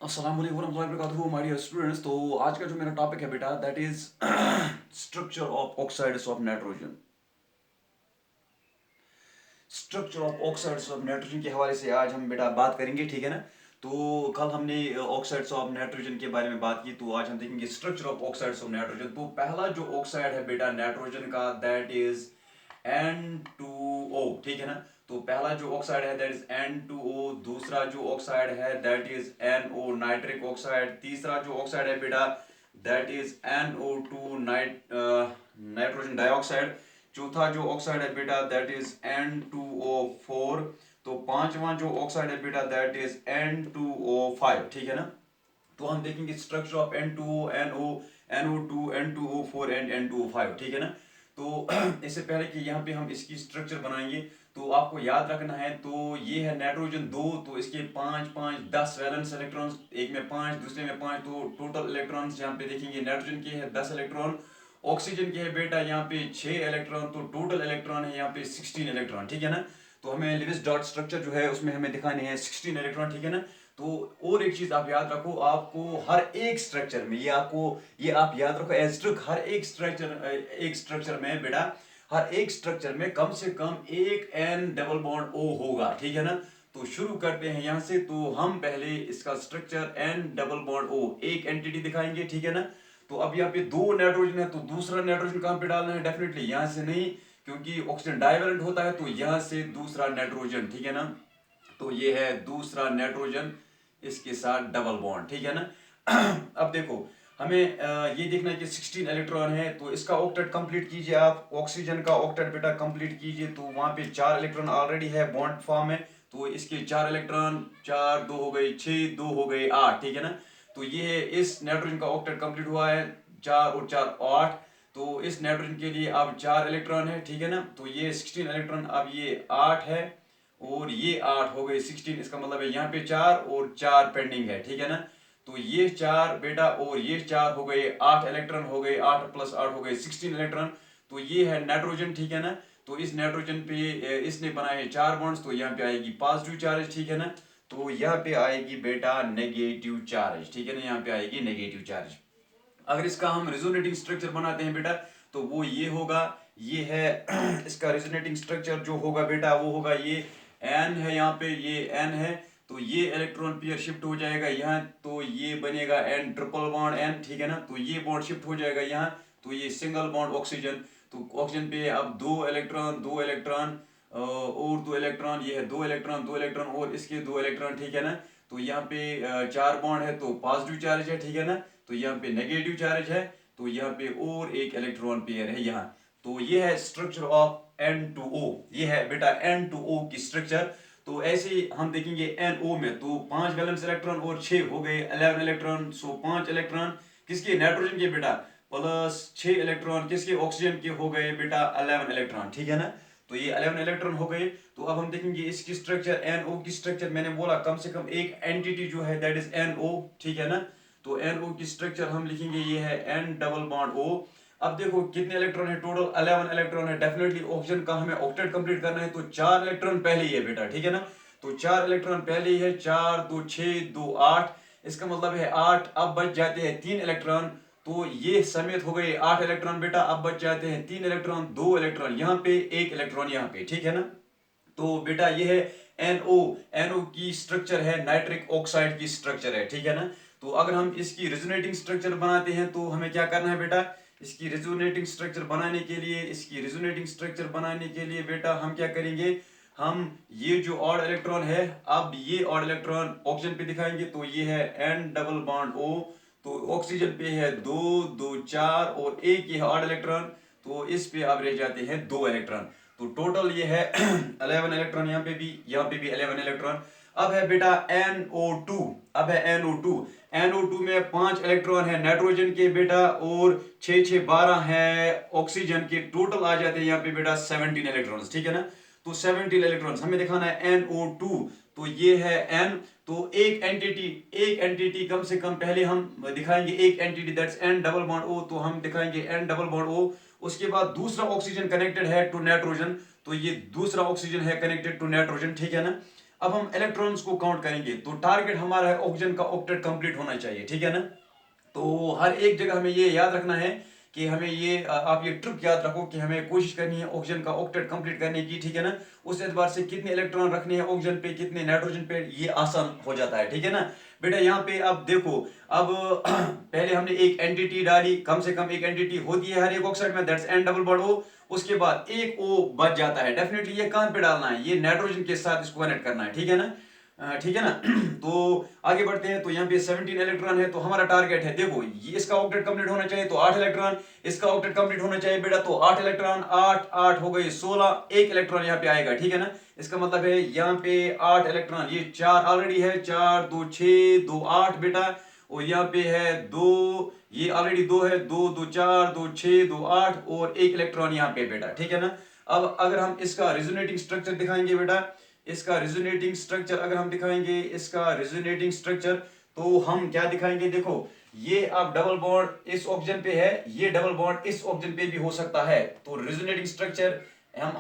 अस्सलाम वालेकुम warahmatullahi wabarakatuh my dear students. तो आज का जो मेरा टॉपिक है बेटा that is structure of oxides of nitrogen. Structure of oxides of nitrogen के हवाले से आज हम बेटा बात करेंगे, ठीक है ना। तो कल हमने ऑक्साइड्स ऑफ नाइट्रोजन के बारे में बात की, तो आज हम देखेंगे structure of oxides of nitrogen. तो पहला जो ऑक्साइड है बेटा नाइट्रोजन का दैट इज N2O, ठीक है ना। तो पहला जो ऑक्साइड है दैट इज N2O। दूसरा जो ऑक्साइड है that is NO nitric oxide. तीसरा जो ऑक्साइड है बेटा that is NO2 nitrogen dioxide. चौथा जो ऑक्साइड है बेटा दैट इज N2O4। तो पांचवा जो ऑक्साइड है बेटा दैट इज N2O5, ठीक है ना। तो हम देखेंगे structure of N2O, NO, NO2, N2O4 and N2O5, ठीक है ना। तो इससे पहले कि यहाँ पे हम इसकी स्ट्रक्चर बनाएंगे तो आपको याद रखना है, तो ये है नाइट्रोजन 2, तो इसके 5 5 10 वैलेंस इलेक्ट्रॉन्स, एक में 5 दूसरे में 5, तो टोटल इलेक्ट्रॉन्स यहाँ पे देखेंगे नाइट्रोजन के है 10 इलेक्ट्रॉन। ऑक्सीजन के है बेटा यहाँ पे 6 इलेक्ट्रॉन, तो टोटल इलेक्ट्रॉन है यहाँ पे 16 इलेक्ट्रॉन, ठीक है ना। तो हमें लिविस डॉट स्ट्रक्चर जो है उसमें हमें दिखाने हैं 16 इलेक्ट्रॉन, ठीक है ना। तो और एक चीज आप याद रखो, आपको हर एक स्ट्रक्चर में ये आप याद रखो एज ट्रिक, हर एक स्ट्रक्चर में बेटा हर एक स्ट्रक्चर में कम से कम एक एन डबल बॉन्ड ओ होगा, ठीक है ना। तो शुरू करते हैं यहां से। तो हम पहले इसका structure N double bond O एक एंटिटी दिखाएंगे, ठीक है ना। तो अब यहाँ पे दो नाइट्रोजन है, तो दूसरा नाइट्रोजन कहां पे डालना है, डेफिनेटली यहां से नहीं, क्योंकि ऑक्सीजन डाइवेलेंट होता है, तो यहां से दूसरा नाइट्रोजन, ठीक है ना। तो ये है दूसरा नाइट्रोजन, इसके साथ डबल बॉन्ड, ठीक है ना। अब देखो हमें ये देखना है कि 16 इलेक्ट्रॉन है, तो इसका ऑक्टेट कंप्लीट कीजिए आप। ऑक्सीजन का ऑक्टेट बेटा कंप्लीट कीजिए, तो वहां पे 4 इलेक्ट्रॉन ऑलरेडी है बॉन्ड फॉर्म में, तो इसके 4 इलेक्ट्रॉन, 4 2 हो गए 6, 2 हो गए 8, ठीक है ना। तो ये है इस नाइट्रोजन का ऑक्टेट कंप्लीट हुआ है, 4 और 4 8। तो इस नाइट्रोजन के लिए अब 4 इलेक्ट्रॉन है, ठीक है ना। तो ये 16 इलेक्ट्रॉन, अब ये 8 है और ये 8 हो गए 16, इसका मतलब है यहाँ पे 4 और 4 पेंडिंग है, ठीक है ना। तो ये 4 बेटा और ये 4 हो गए 8 इलेक्ट्रॉन, हो गए 8 प्लस 8 हो गए 16 इलेक्ट्रॉन। तो ये है नाइट्रोजन, ठीक है ना। तो इस नाइट्रोजन पे इसने बनाए 4 बॉन्ड्स, तो यहाँ पे आएगी पॉजिटिव चार्ज, ठीक है ना। तो यहाँ पे आएगी बेटा नेगेटिव चार्ज, ठीक है ना, यहाँ पे आएगी नेगेटिव चार्ज। अगर इसका हम रिजोनेटिंग स्ट्रक्चर बनाते हैं बेटा, तो वो ये होगा, ये है इसका रिजोनेटिंग स्ट्रक्चर जो होगा बेटा वो होगा ये एन है, यहाँ पे ये एन है, तो ये इलेक्ट्रॉन पेयर शिफ्ट हो जाएगा यहाँ, तो ये बनेगा एन ट्रिपल बॉन्ड एन, ठीक है ना। तो ये बॉन्ड शिफ्ट हो जाएगा यहाँ, तो ये सिंगल बॉन्ड ऑक्सीजन। तो ऑक्सीजन पे अब दो इलेक्ट्रॉन दो इलेक्ट्रॉन और दो इलेक्ट्रॉन, ये है दो इलेक्ट्रॉन दो इलेक्ट्रॉन और इसके दो इलेक्ट्रॉन, ठीक है ना। तो यहाँ पे 4 बॉन्ड है, तो पॉजिटिव चार्ज है, ठीक है ना। तो यहाँ पे नेगेटिव चार्ज है, तो यहाँ पे और एक इलेक्ट्रॉन पेयर है यहाँ। तो ये है स्ट्रक्चर ऑफ N2O, ये है बेटा N2O की स्ट्रक्चर। तो ऐसे ही हम देखेंगे NO में, तो 5 वैलेंस इलेक्ट्रॉन और 6 हो गए 11 इलेक्ट्रॉन। सो 5 इलेक्ट्रॉन किसके, नाइट्रोजन के बेटा, प्लस 6 इलेक्ट्रॉन किसके, ऑक्सीजन के, हो गए बेटा 11 इलेक्ट्रॉन, ठीक है ना। तो ये 11 इलेक्ट्रॉन हो गए। तो अब हम देखेंगे इसकी स्ट्रक्चर, NO की स्ट्रक्चर। मैंने बोला कम से कम एक एंटिटी जो है दैट इज NO, ठीक है ना। तो NO की स्ट्रक्चर हम लिखेंगे ये है N डबल बॉन्ड O। अब देखो कितने इलेक्ट्रॉन है, टोटल 11 इलेक्ट्रॉन है। डेफिनेटली ऑक्सीजन का हमें ऑक्टेट कंप्लीट करना है, तो 4 इलेक्ट्रॉन पहले ही है बेटा, ठीक है ना। तो 4 इलेक्ट्रॉन पहले ही है, 4 2 6 2 8, इसका मतलब है 8। अब बच जाते हैं 3 इलेक्ट्रॉन, तो ये समेत हो गए 8 इलेक्ट्रॉन बेटा। अब बच जाते हैं 3 इलेक्ट्रॉन, 2 इलेक्ट्रॉन यहाँ पे, 1 इलेक्ट्रॉन यहाँ पे, ठीक है ना। तो बेटा ये है NO, NO की स्ट्रक्चर है, नाइट्रिक ऑक्साइड की स्ट्रक्चर है, ठीक है ना। तो अगर हम इसकी रिजोनेटिंग स्ट्रक्चर बनाते हैं तो हमें क्या करना है बेटा, इसकी रिजोनेटिंग स्ट्रक्चर बनाने के लिए, इसकी रिजोनेटिंग स्ट्रक्चर बनाने के लिए बेटा हम क्या करेंगे, हम ये जो ऑड इलेक्ट्रॉन है, अब ये ऑड इलेक्ट्रॉन ऑक्सीजन पे दिखाएंगे, तो ये है N डबल बॉन्ड O। तो ऑक्सीजन पे है 2 2 4 और एक ये है ऑड इलेक्ट्रॉन, तो इस पे अब रह जाते हैं 2 इलेक्ट्रॉन। तो टोटल ये है 11 इलेक्ट्रॉन, यहाँ पे भी 11 इलेक्ट्रॉन। अब है बेटा NO2, अब है NO2। NO2 में 5 इलेक्ट्रॉन है नाइट्रोजन के बेटा, और 6 6 12 है ऑक्सीजन के। टोटल आ जाते हैं यहाँ पे बेटा 17 इलेक्ट्रॉन्स, ठीक है ना। तो 17 इलेक्ट्रॉन्स हमें दिखाना है NO2। तो ये है N, तो एक एंटिटी कम से कम पहले हम दिखाएंगे, एक entity that's N double bond O, तो हम दिखाएंगे N डबल बॉन्ड O। उसके बाद दूसरा ऑक्सीजन कनेक्टेड है टू नाइट्रोजन, तो ये दूसरा ऑक्सीजन है कनेक्टेड टू नाइट्रोजन, ठीक है ना। अब हम इलेक्ट्रॉन्स को काउंट करेंगे, तो टारगेट हमारा है ऑक्सीजन का ऑक्टेट कंप्लीट होना चाहिए, ठीक है ना। तो हर एक जगह हमें ये याद रखना है कि हमें ये आप ये ट्रिक याद रखो कि हमें कोशिश करनी है ऑक्सीजन का ऑक्टेट कंप्लीट करने की, ठीक है ना। उस एतबार से कितने इलेक्ट्रॉन रखने हैं ऑक्सीजन पे, कितने नाइट्रोजन पे, ये आसान हो जाता है, ठीक है ना। बेटा यहाँ पे अब देखो, अब पहले हमने एक एंटिटी डाली, कम से कम एक एंटिटी होती है हर एक ऑक्साइड में, that's N double bond O. उसके बाद एक ओ बच जाता है, डेफिनेटली ये कहां पे डालना है, ये नाइट्रोजन के साथ इसको कनेक्ट करना है, ठीक है ना। ठीक है ना। तो आगे बढ़ते हैं, तो यहाँ पे 17 इलेक्ट्रॉन है, तो हमारा टारगेट है, देखो ये इसका ऑक्टेट कंप्लीट होना चाहिए तो 8 इलेक्ट्रॉन, इसका ऑक्टेट कंप्लीट होना चाहिए बेटा, तो 8 इलेक्ट्रॉन, 8 8 हो गए 16, एक इलेक्ट्रॉन यहाँ पे आएगा, ठीक है ना। इसका मतलब है यहाँ पे 8 इलेक्ट्रॉन, ये 4 ऑलरेडी है, 4 2 6 2 8 बेटा, और यहाँ पे है 2, ये ऑलरेडी 2 है, 2 2 4 2 6 2 8, और एक इलेक्ट्रॉन यहाँ पे बेटा, ठीक है ना। अब अगर हम इसका रिजोनेटिंग स्ट्रक्चर दिखाएंगे बेटा, इसका रिजोनेटिंग स्ट्रक्चर अगर हम दिखाएंगे, इसका रिजोनेटिंग स्ट्रक्चर, तो हम क्या दिखाएंगे, देखो ये अब डबल बॉन्ड इस ऑक्सीजन पे है, ये डबल बॉन्ड इस ऑक्सीजन पे भी हो सकता है, तो रिजोनेटिंग स्ट्रक्चर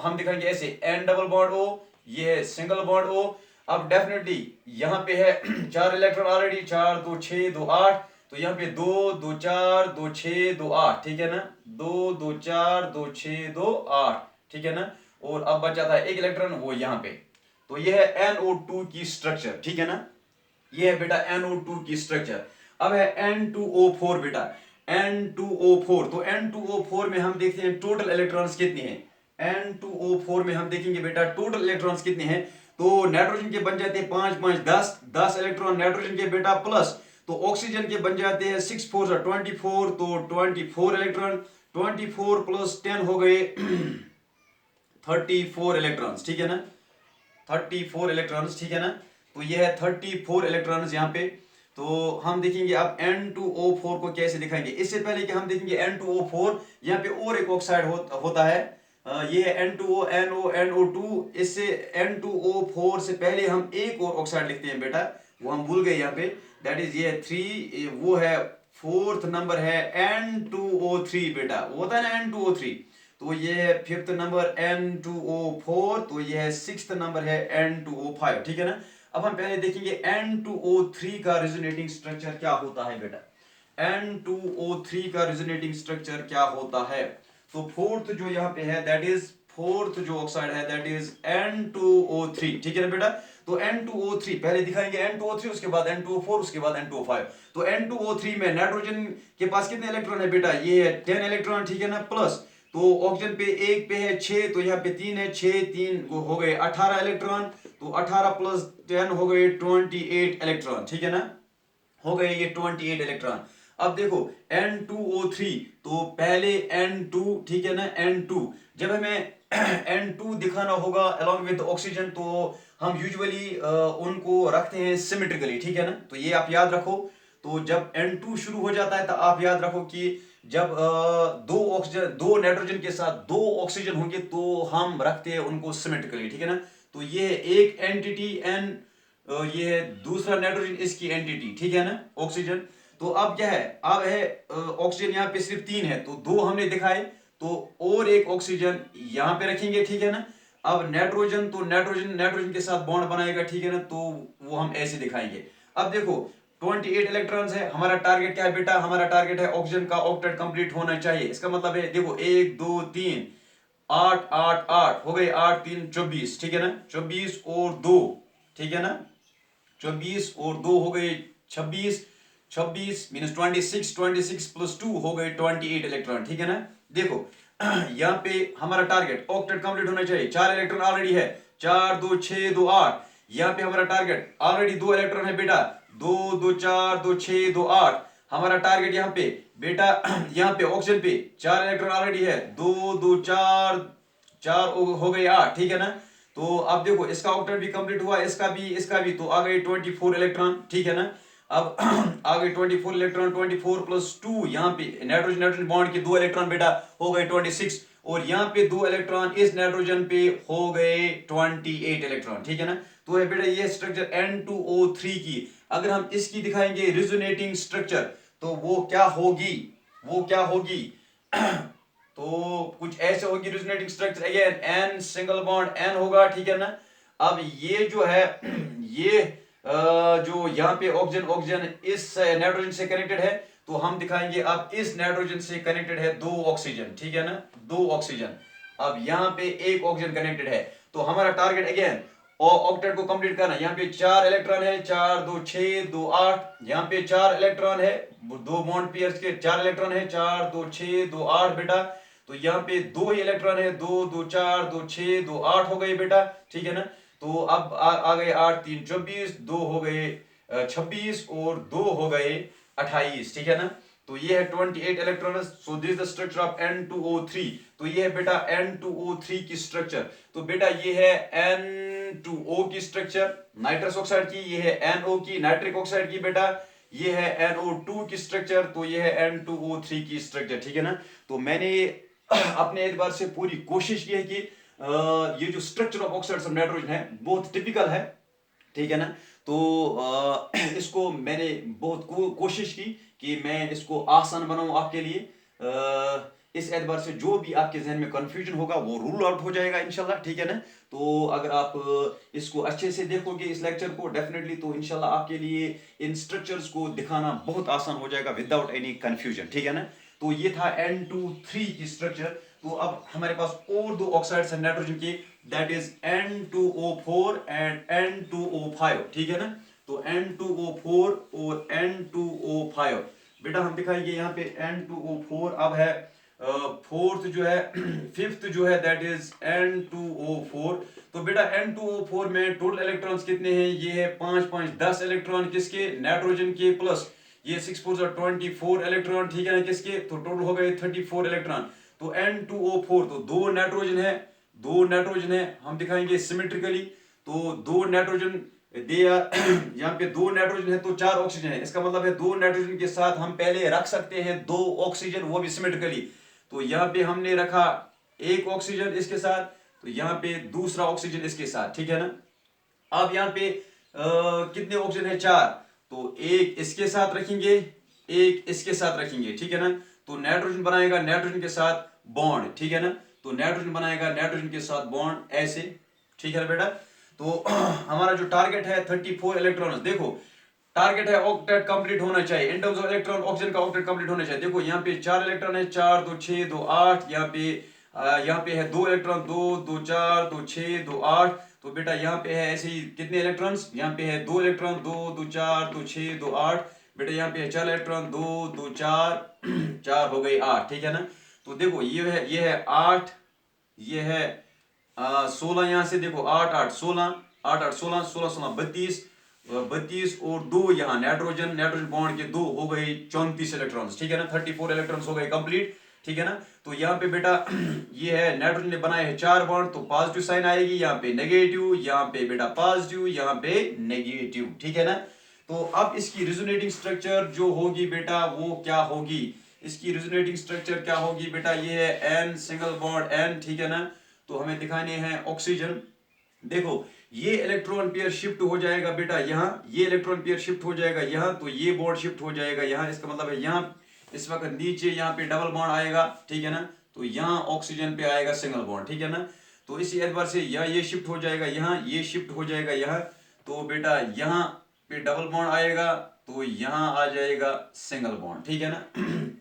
हम दिखाएंगे ऐसे, एन डबल बॉन्ड ओ, ये है सिंगल बॉन्ड ओ। अब डेफिनेटली यहाँ पे है 4 इलेक्ट्रॉन ऑलरेडी, 4 2 6 2 8, तो यहाँ पे 2 2 4 2 6 2 8, ठीक है ना, 2 2 4 2 6 2 8, ठीक है ना। और अब बच जाता है एक इलेक्ट्रॉन, वो यहाँ पे, तो ये है NO2 की स्ट्रक्चर, ठीक है ना। ये है बेटा NO2 की स्ट्रक्चर। अब है N2O4 बेटा, N2O4, तो N2O4 में हम देखते हैं टोटल इलेक्ट्रॉन्स कितने हैं। N2O4 में हम देखेंगे बेटा टोटल इलेक्ट्रॉन्स कितने हैं, तो नाइट्रोजन के बन जाते हैं 5 5 10 10 इलेक्ट्रॉन नाइट्रोजन के बेटा, प्लस तो ऑक्सीजन के बन जाते हैं 6 4 24, तो 24 इलेक्ट्रॉन, 24 प्लस 10 हो गए 34 इलेक्ट्रॉन्स, ठीक है ना, 34 इलेक्ट्रॉन्स, ठीक है ना। तो ये है 34 इलेक्ट्रॉन्स यहाँ पे। तो हम देखेंगे अब N2O4 को कैसे दिखाएंगे, इससे पहले कि हम देखेंगे N2O4, यहाँ पे और एक ऑक्साइड होता है, ये है N2O NO NO2, इससे N2O4 से पहले हम एक और ऑक्साइड लिखते हैं बेटा, वो हम भूल गए यहाँ पे, दैट इज ये 3, वो है फोर्थ नंबर है N2O3 बेटा, वो होता है ना N2O3, तो ये है फिफ्थ नंबर N2O4, तो ये है सिक्स्थ नंबर है N2O5, ठीक है ना। अब हम पहले देखेंगे N2O3 का रेजोनेटिंग स्ट्रक्चर क्या होता है बेटा, N2O3 का रेजोनेटिंग स्ट्रक्चर क्या होता है, तो फोर्थ जो यहाँ पे है दैट इज, फोर्थ जो ऑक्साइड है दैट इज N2O3, ठीक है ना बेटा। तो N2O3 पहले दिखाएंगे N2O3, उसके बाद N2O4, उसके बाद N2O5। तो N2O3 में नाइट्रोजन के पास कितने इलेक्ट्रॉन है बेटा, ये है 10 इलेक्ट्रॉन, ठीक है ना, प्लस तो ऑक्सीजन पे एक पे है 6, तो यहाँ पे 3 है, 6 3 हो गए 18 इलेक्ट्रॉन, तो 18 प्लस 10 हो गए 28 इलेक्ट्रॉन, ठीक है ना, हो गए ये 28 इलेक्ट्रॉन। अब देखो N2O3, तो पहले N2, ठीक है ना, N2 जब हमें N2 दिखाना होगा अलॉन्ग विद ऑक्सीजन, तो हम यूजुअली उनको रखते हैं सिमेट्रिकली, ठीक है ना, तो ये आप याद रखो। तो जब N2 शुरू हो जाता है तो आप याद रखो कि जब दो ऑक्सीजन, दो नाइट्रोजन के साथ दो ऑक्सीजन होंगे तो हम रखते हैं उनको सिमेट्रिकली, ठीक है ना। तो ये एक एंटिटी N, ये है दूसरा नाइट्रोजन, इसकी एंटिटी, ठीक है ना, ऑक्सीजन। तो अब क्या है, अब है ऑक्सीजन यहाँ पे सिर्फ 3 है, तो 2 हमने दिखाए, तो और एक ऑक्सीजन यहाँ पे रखेंगे, ठीक है ना। अब नाइट्रोजन, तो नाइट्रोजन नाइट्रोजन के साथ बॉन्ड बनाएगा, ठीक है ना, तो वो हम ऐसे दिखाएंगे। अब देखो 28 इलेक्ट्रॉन्स है, हमारा टारगेट क्या है बेटा, हमारा टारगेट है ऑक्सीजन का ऑक्टेट कंप्लीट होना चाहिए, इसका मतलब है देखो 1 2 3 8 8 8 हो गए, 8 3 24, ठीक है ना, 24 और 2, ठीक है ना, 24 और 2 हो गए 26, 26 मीनस 26, 26 प्लस 2 हो गए 28 इलेक्ट्रॉन, ठीक है ना। देखो यहाँ पे हमारा टारगेट ऑक्टेट कंप्लीट होना चाहिए, 4 इलेक्ट्रॉन ऑलरेडी है, 4 2 6 2 8, यहाँ पे हमारा टारगेट ऑलरेडी 2 इलेक्ट्रॉन है बेटा, 2 2 4 2 6 2 8, हमारा टारगेट यहाँ पे बेटा यहाँ पे ऑक्सीजन पे 4 इलेक्ट्रॉन ऑलरेडी है, 2 2 4 4 हो गए 8, ठीक है ना। तो अब देखो इसका ऑक्टेट भी कंप्लीट हुआ, इसका भी, तो आ गए 24 इलेक्ट्रॉन, ठीक है ना। अब आ गए 24 इलेक्ट्रॉन, 24 प्लस 2, यहाँ पे नाइट्रोजन नाइट्रोजन बॉन्ड के 2 इलेक्ट्रॉन बेटा हो गए 26, और यहाँ पे 2 इलेक्ट्रॉन इस नाइट्रोजन पे हो गए 28 इलेक्ट्रॉन, ठीक है ना। तो है बेटा ये स्ट्रक्चर N2O3 की, अगर हम इसकी दिखाएंगे रिजोनेटिंग स्ट्रक्चर, तो वो क्या होगी, वो क्या होगी तो कुछ ऐसे होगी resonating structure, again N single bond N होगा, ठीक है ना। अब ये जो है ये जो यहाँ पे ऑक्सीजन ऑक्सीजन इस नाइट्रोजन से कनेक्टेड है, तो हम दिखाएंगे अब इस नाइट्रोजन से कनेक्टेड है दो ऑक्सीजन, ठीक है ना, दो ऑक्सीजन। अब यहाँ पे एक ऑक्सीजन कनेक्टेड है, तो हमारा टारगेट अगेन और ऑक्टेट को कंप्लीट करना। यहाँ पे 4 इलेक्ट्रॉन है, 4 2 6 2 8। यहाँ पे 4 इलेक्ट्रॉन है, दो बॉन्ड पेयर्स के 4 इलेक्ट्रॉन है, 4 2 6 2 8 बेटा। तो यहाँ पे दो ही इलेक्ट्रॉन है, 2 2 4 2 6 2 8 हो गए बेटा, ठीक है ना। तो अब आ गए 8 3 24, 2 हो गए 26 और 2 हो गए 28, ठीक है ना। तो ये है 28 electron. So this the structure of N2O3। तो ये है बेटा N2O3 की स्ट्रक्चर। तो बेटा ये है N2O की स्ट्रक्चर नाइट्रस ऑक्साइड की, ये है NO की नाइट्रिक ऑक्साइड की बेटा, ये है NO2 की स्ट्रक्चर, तो ये है N2O3 की स्ट्रक्चर, ठीक है ना। तो मैंने अपने एतबार से पूरी कोशिश की है कि ये जो structure of oxides of nitrogen है बहुत टिपिकल है, ठीक है ना। तो इसको मैंने बहुत कोशिश की कि मैं इसको आसान बनाऊं आपके लिए। इस एतबार से जो भी आपके जहन में कंफ्यूजन होगा वो रूल आउट हो जाएगा इंशाल्लाह, ठीक है ना। तो अगर आप इसको अच्छे से देखोगे इस लेक्चर को डेफिनेटली, तो इंशाल्लाह आपके लिए इन स्ट्रक्चर्स को दिखाना बहुत आसान हो जाएगा विदाउट एनी कंफ्यूजन, ठीक है ना। तो ये था N2O3 की स्ट्रक्चर। तो अब हमारे पास और दो ऑक्साइड्स हैं नाइट्रोजन के, that is N2O4 and N2O5, ठीक है ना। तो N2O4 और N2O5 बेटा हम दिखाएंगे यहाँ पे N2O4। अब है फोर्थ जो है फिफ्थ जो है दैट इज N2O4। तो बेटा N2O4 में टोटल इलेक्ट्रॉन्स कितने हैं, ये है 5 5 10 इलेक्ट्रॉन किसके, नाइट्रोजन के, प्लस ये 6 4 24 इलेक्ट्रॉन, ठीक है ना, किसके, तो टोटल हो गए 34 इलेक्ट्रॉन। तो N2O4 तो दो नाइट्रोजन है, दो नाइट्रोजन है, हम दिखाएंगे सिमेट्रिकली। तो दो नाइट्रोजन दे यहाँ पे दो नाइट्रोजन है तो 4 ऑक्सीजन है, इसका मतलब है दो नाइट्रोजन के साथ हम पहले रख सकते हैं दो ऑक्सीजन, वो भी सिमेट्रिकली। तो यहाँ पे हमने रखा एक ऑक्सीजन इसके साथ, तो यहाँ पे दूसरा ऑक्सीजन इसके साथ, ठीक है ना। अब यहाँ पे कितने ऑक्सीजन है, 4। तो एक इसके साथ रखेंगे, एक इसके साथ रखेंगे, ठीक है ना। तो नाइट्रोजन बनाएगा नाइट्रोजन के साथ बॉन्ड, ठीक है ना। तो नाइट्रोजन बनाएगा नाइट्रोजन के साथ बॉन्ड ऐसे, ठीक है ना बेटा। तो हमारा जो टारगेट है 34 इलेक्ट्रॉन, देखो टारगेट है ऑक्टेट कंप्लीट होना चाहिए in terms of electron, oxygen का ऑक्टेट कंप्लीट होना चाहिए। देखो यहाँ पे 4 इलेक्ट्रॉन है, 4 2 6 2 8। यहाँ पे है 2 इलेक्ट्रॉन, 2 2 4 2 6 2 8। तो बेटा यहाँ पे है ऐसे ही कितने इलेक्ट्रॉन्स, यहाँ पे है 2 इलेक्ट्रॉन, 2 2 4 2 6 2 8। बेटा यहाँ पे है 4 इलेक्ट्रॉन, 2 2 4 4 हो गई 8, ठीक है ना। तो देखो ये है 8, ये है 16। यहाँ से देखो 8 8 16, 8 8 16 16 16 32, 32 और 2 यहाँ नाइट्रोजन नाइट्रोजन बॉन्ड के 2 हो गए 34 इलेक्ट्रॉन्स, ठीक है ना। 34 इलेक्ट्रॉन्स हो गए कंप्लीट, ठीक है ना। तो यहाँ पे बेटा ये है नाइट्रोजन ने बनाए हैं 4 बॉन्ड, तो पॉजिटिव साइन आएगी, यहाँ पे नेगेटिव, यहाँ पे बेटा पॉजिटिव, यहाँ पे नेगेटिव, ठीक है ना। तो अब इसकी रिजोनेटिंग स्ट्रक्चर जो होगी बेटा वो क्या होगी, इसकी रिजोनेटिंग स्ट्रक्चर क्या होगी बेटा, ये है N सिंगल बॉन्ड N, ठीक है ना। तो हमें दिखाने हैं ऑक्सीजन। देखो ये इलेक्ट्रॉन पेयर शिफ्ट हो जाएगा बेटा यहाँ, ये इलेक्ट्रॉन पेयर शिफ्ट हो जाएगा यहाँ, तो ये बॉन्ड शिफ्ट हो जाएगा यहाँ, इसका मतलब है यहाँ इस वक्त नीचे यहाँ पे डबल बॉन्ड आएगा, ठीक है ना। तो यहाँ ऑक्सीजन पे आएगा सिंगल बॉन्ड, ठीक है ना। तो इसी एतबार से यहाँ ये शिफ्ट हो जाएगा यहाँ, ये शिफ्ट हो जाएगा यहाँ। तो बेटा यहाँ पे डबल बॉन्ड आएगा, तो यहाँ आ जाएगा सिंगल बॉन्ड, ठीक है ना।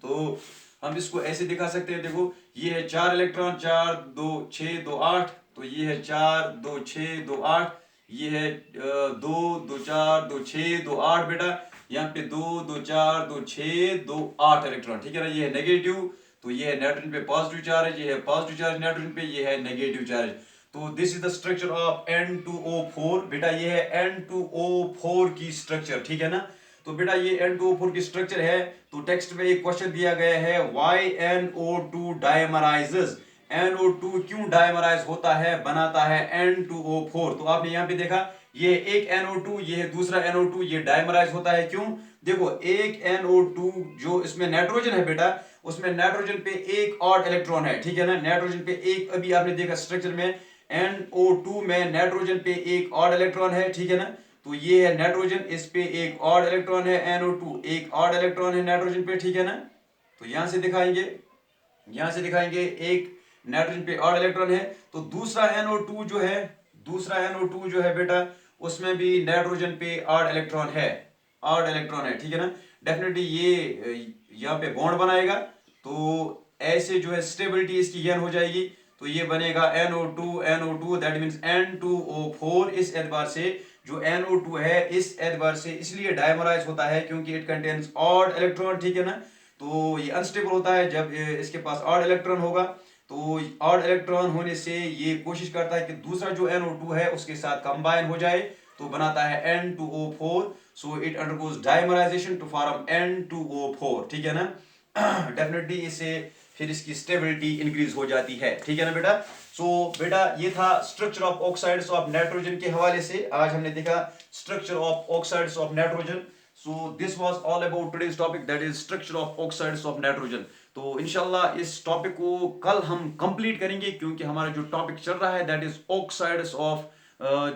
तो हम इसको ऐसे दिखा सकते हैं, देखो ये है 4 इलेक्ट्रॉन, 4 2 6 2 8। तो ये है 4 2 6 2 8, ये है 2 2 4 2 6 2 8 बेटा। यहाँ पे 2 2 4 2 6 2 8 इलेक्ट्रॉन, ठीक है ना। ये है नेगेटिव, तो ये है नाइट्रोजन पे पॉजिटिव चार्ज, ये है पॉजिटिव चार्ज नाइट्रोजन पे, ये है नेगेटिव चार्ज। तो this is the structure of N2O4 बेटा, ये है N2O4 की स्ट्रक्चर, ठीक है ना। तो बेटा ये N2O4 की स्ट्रक्चर है। तो टेक्स्ट में एक क्वेश्चन दिया गया है, why NO2 डायमराइजेस, NO2 क्यों डायमराइज होता है, बनाता है N2O4। तो आपने यहाँ पे देखा ये एक NO2, ये है दूसरा NO2, ये डायमराइज होता है क्यों, देखो एक NO2 जो इसमें नाइट्रोजन है बेटा, उसमें नाइट्रोजन पे एक ऑड इलेक्ट्रॉन है, ठीक है ना। नाइट्रोजन पे एक, अभी आपने देखा स्ट्रक्चर में NO2 में नाइट्रोजन पे एक ऑड इलेक्ट्रॉन है, ठीक है ना। तो ये है नाइट्रोजन, इस पे एक ऑड इलेक्ट्रॉन है, NO2 एक ऑड इलेक्ट्रॉन है नाइट्रोजन पे, ठीक है ना। तो यहां से दिखाएंगे एक नाइट्रोजन पे ऑड इलेक्ट्रॉन है। तो दूसरा NO2 जो है, दूसरा NO2 जो है बेटा, उसमें भी नाइट्रोजन पे आड इलेक्ट्रॉन है, आड इलेक्ट्रॉन है, ठीक है ना। डेफिनेटली ये यहाँ पे बॉन्ड बनाएगा, तो ऐसे जो है स्टेबिलिटी इसकी n हो जाएगी, तो ये बनेगा NO2 दैट मीन्स N2O4। इस एतबार से जो NO2 है इस एतबार से इसलिए डायमराइज होता है क्योंकि इट कंटेन्स ऑड इलेक्ट्रॉन, ठीक है ना। तो ये अनस्टेबल होता है जब इसके पास ऑड इलेक्ट्रॉन होगा, तो ऑड इलेक्ट्रॉन होने से ये कोशिश करता है कि दूसरा जो NO2 है उसके साथ कंबाइन हो जाए, तो बनाता है N2O4। So it undergoes dimerisation to form N2O4, ठीक है ना। डेफिनेटली इससे फिर इसकी स्टेबिलिटी इंक्रीज हो जाती है, ठीक है ना बेटा। सो बेटा ये था structure of oxides of nitrogen के हवाले से आज हमने देखा structure of oxides of nitrogen. So this was all about today's topic, that is structure of oxides of nitrogen. तो इंशाल्लाह इस टॉपिक को कल हम कंप्लीट करेंगे, क्योंकि हमारा जो टॉपिक चल रहा है दैट इज ऑक्साइड्स ऑफ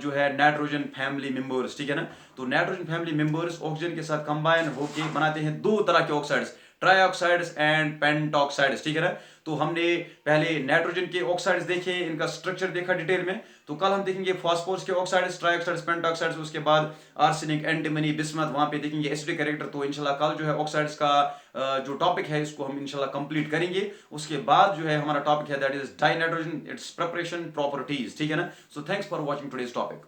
जो है नाइट्रोजन फैमिली मेंबर्स, ठीक है ना। तो नाइट्रोजन फैमिली मेंबर्स ऑक्सीजन के साथ कंबाइन होकर बनाते हैं दो तरह के ऑक्साइड्स, ट्राईऑक्साइड्स एंड पेंटॉक्साइड्स, ठीक है ना। तो हमने पहले नाइट्रोजन के ऑक्साइड्स देखे, इनका स्ट्रक्चर देखा डिटेल में। तो कल हम देखेंगे फास्फोरस के ऑक्साइड्स, ट्राईऑक्साइड्स, पेंटॉक्साइड्स, उसके बाद आर्सेनिक, एंटीमनी, बिस्मथ, वहां पे देखेंगे एसिडिक कैरेक्टर। तो इंशाल्लाह कल जो है ऑक्साइड्स का जो टॉपिक है इसको हम इंशाल्लाह कंप्लीट करेंगे। उसके बाद जो है हमारा टॉपिक है that is die nitrogen, it's preparation, properties, ठीक है ना। So thanks for watching today's topic.